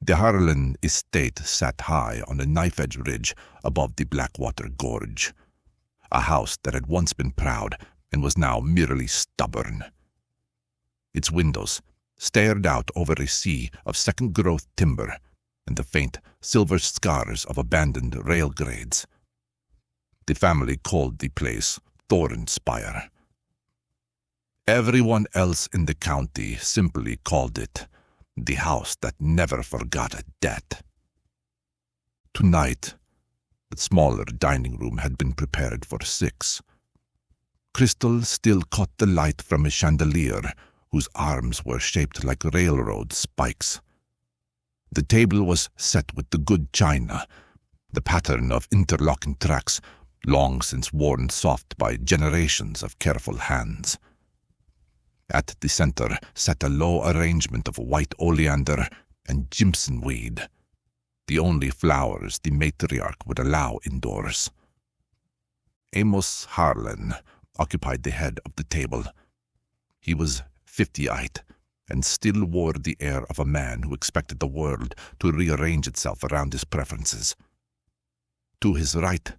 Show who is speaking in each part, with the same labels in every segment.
Speaker 1: The Harlan estate sat high on a knife-edge ridge above the Blackwater Gorge, a house that had once been proud and was now merely stubborn. Its windows stared out over a sea of second-growth timber and the faint silver scars of abandoned rail grades. The family called the place Thornspire. Everyone else in the county simply called it the house that never forgot a debt. Tonight, the smaller dining room had been prepared for 6. Crystal still caught the light from a chandelier whose arms were shaped like railroad spikes. The table was set with the good china, the pattern of interlocking tracks long since worn soft by generations of careful hands. At the center sat a low arrangement of white oleander and Jimson weed, the only flowers the matriarch would allow indoors. Amos Harlan occupied the head of the table. He was 50-ite and still wore the air of a man who expected the world to rearrange itself around his preferences. To his right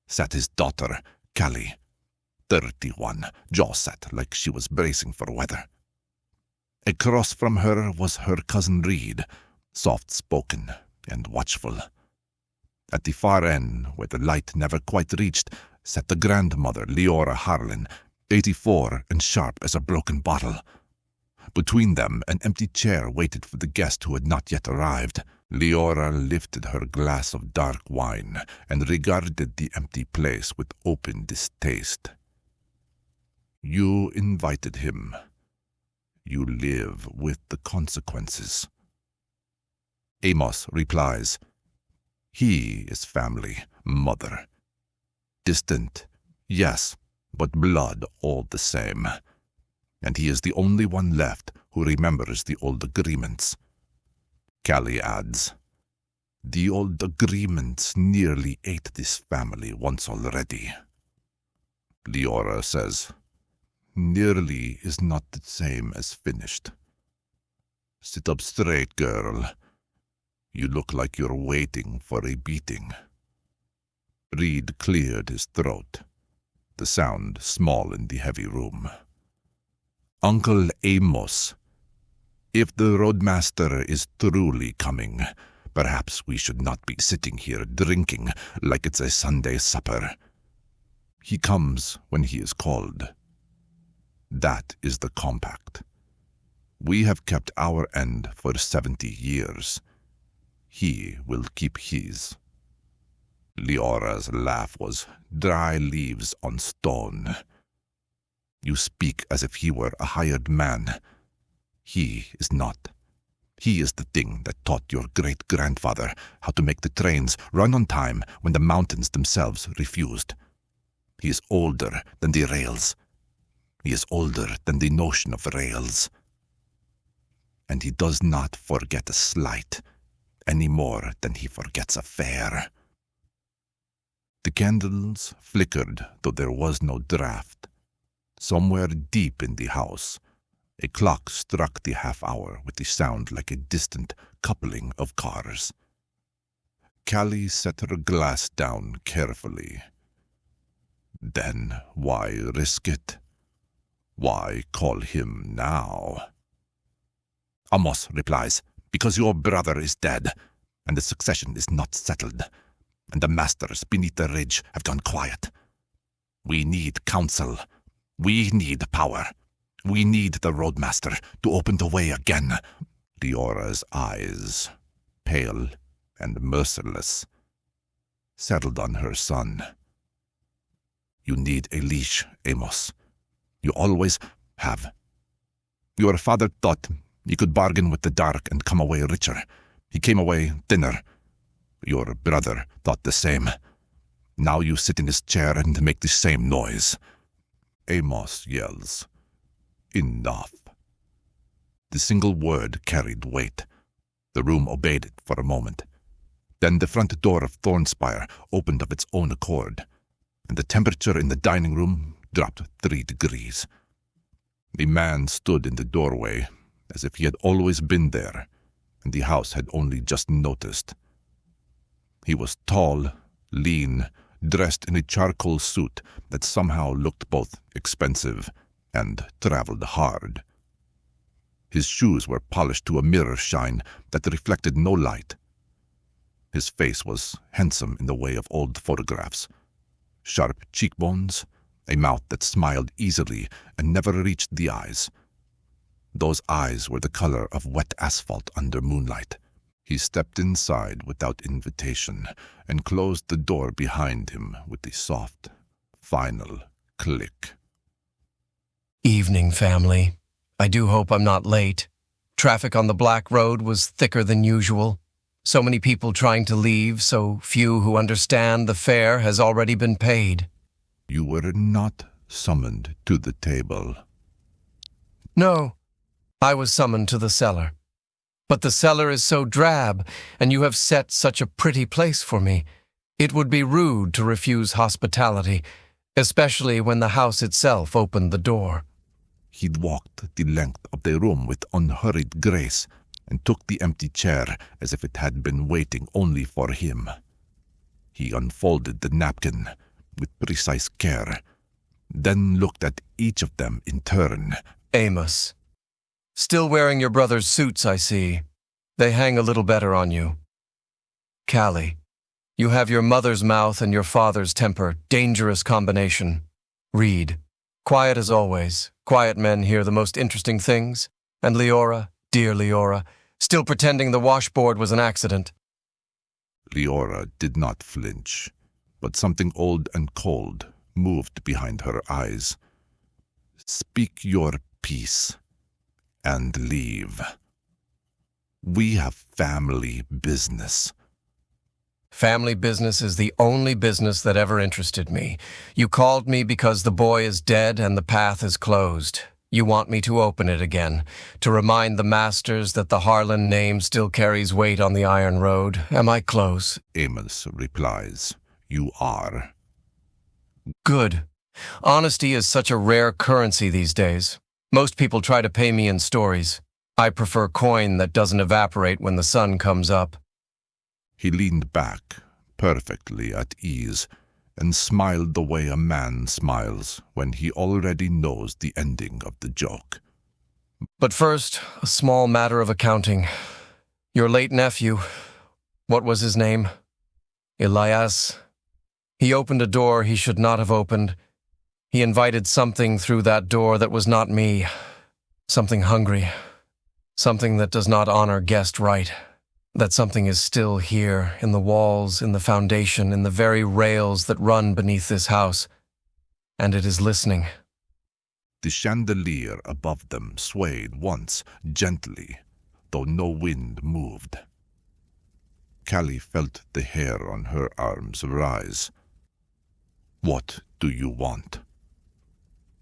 Speaker 1: sat his daughter, Callie, 31, jaw set like she was bracing for weather. Across from her was her cousin Reed, soft-spoken and watchful. At the far end, where the light never quite reached, sat the grandmother, Leora Harlan, 84 and sharp as a broken bottle. Between them, an empty chair waited for the guest who had not yet arrived. Leora lifted her glass of dark wine and regarded the empty place with open distaste. You invited him. You live with the consequences. Amos replies, he is family, mother. Distant, yes, but blood all the same. And he is the only one left who remembers the old agreements. Callie adds, the old agreements nearly ate this family once already. Leora says, nearly is not the same as finished. Sit up straight, girl. You look like you're waiting for a beating. Reed cleared his throat, the sound small in the heavy room. Uncle Amos, if the roadmaster is truly coming, perhaps we should not be sitting here drinking like it's a Sunday supper. He comes when he is called. That is the compact. We have kept our end for 70 years. He will keep his. Leora's laugh was dry leaves on stone. You speak as if he were a hired man. He is not. He is the thing that taught your great-grandfather how to make the trains run on time when the mountains themselves refused. He is older than the rails. He is older than the notion of rails. And he does not forget a slight, any more than he forgets a fare. The candles flickered, though there was no draught. Somewhere deep in the house, a clock struck the half-hour with a sound like a distant coupling of cars. Callie set her glass down carefully. Then why risk it? Why call him now? Amos replies, because your brother is dead, and the succession is not settled, and the masters beneath the ridge have gone quiet. We need counsel. We need power. We need the roadmaster to open the way again. Leora's eyes, pale and merciless, settled on her son. You need a leash, Amos. You always have. Your father thought he could bargain with the dark and come away richer. He came away thinner. Your brother thought the same. Now you sit in his chair and make the same noise. Amos yells, enough. The single word carried weight. The room obeyed it for a moment. Then the front door of Thornspire opened of its own accord, and the temperature in the dining room dropped 3 degrees. The man stood in the doorway as if he had always been there, and the house had only just noticed. He was tall, lean, dressed in a charcoal suit that somehow looked both expensive and traveled hard. His shoes were polished to a mirror shine that reflected no light. His face was handsome in the way of old photographs. Sharp cheekbones, a mouth that smiled easily and never reached the eyes. Those eyes were the color of wet asphalt under moonlight. He stepped inside without invitation and closed the door behind him with a soft, final click.
Speaker 2: Evening, family. I do hope I'm not late. Traffic on the Black Road was thicker than usual. So many people trying to leave, so few who understand the fare has already been paid.
Speaker 1: You were not summoned to the table.
Speaker 2: No, I was summoned to the cellar. But the cellar is so drab, and you have set such a pretty place for me. It would be rude to refuse hospitality, especially when the house itself opened the door.
Speaker 1: He'd walked the length of the room with unhurried grace and took the empty chair as if it had been waiting only for him. He unfolded the napkin with precise care, then looked at each of them in turn.
Speaker 2: Amos. Still wearing your brother's suits, I see. They hang a little better on you. Callie. You have your mother's mouth and your father's temper. Dangerous combination. Reed. Quiet as always. Quiet men hear the most interesting things. And Leora, dear Leora, still pretending the washboard was an accident.
Speaker 1: Leora did not flinch, but something old and cold moved behind her eyes. Speak your piece and leave. We have family business.
Speaker 2: Family business is the only business that ever interested me. You called me because the boy is dead and the path is closed. You want me to open it again, to remind the masters that the Harlan name still carries weight on the Iron Road. Am I close?
Speaker 1: Amos replies, You are.
Speaker 2: Good. Honesty is such a rare currency these days. Most people try to pay me in stories. I prefer coin that doesn't evaporate when the sun comes up.
Speaker 1: He leaned back, perfectly at ease, and smiled the way a man smiles when he already knows the ending of the joke.
Speaker 2: But first, a small matter of accounting. Your late nephew, what was his name? Elias. He opened a door he should not have opened. He invited something through that door that was not me. Something hungry. Something that does not honor guest right. That something is still here, in the walls, in the foundation, in the very rails that run beneath this house. And it is listening.
Speaker 1: The chandelier above them swayed once, gently, though no wind moved. Callie felt the hair on her arms rise. What do you want?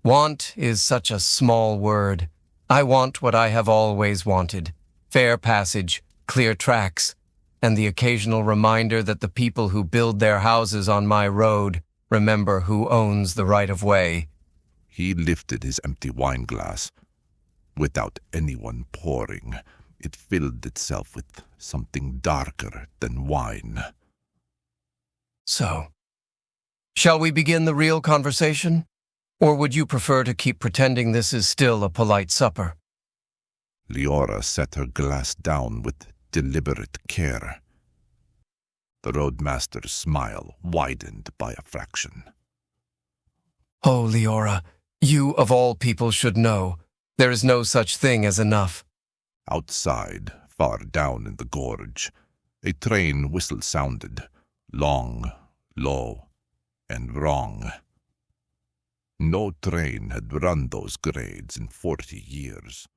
Speaker 2: Want is such a small word. I want what I have always wanted. Fair passage, clear tracks, and the occasional reminder that the people who build their houses on my road remember who owns the right-of-way.
Speaker 1: He lifted his empty wine glass. Without anyone pouring, it filled itself with something darker than wine.
Speaker 2: So, shall we begin the real conversation? Or would you prefer to keep pretending this is still a polite supper?
Speaker 1: Leora set her glass down with deliberate care. The roadmaster's smile widened by a fraction.
Speaker 2: Oh, Leora, you of all people should know. There is no such thing as enough.
Speaker 1: Outside, far down in the gorge, a train whistle sounded, long, low, and wrong. No train had run those grades in 40 years.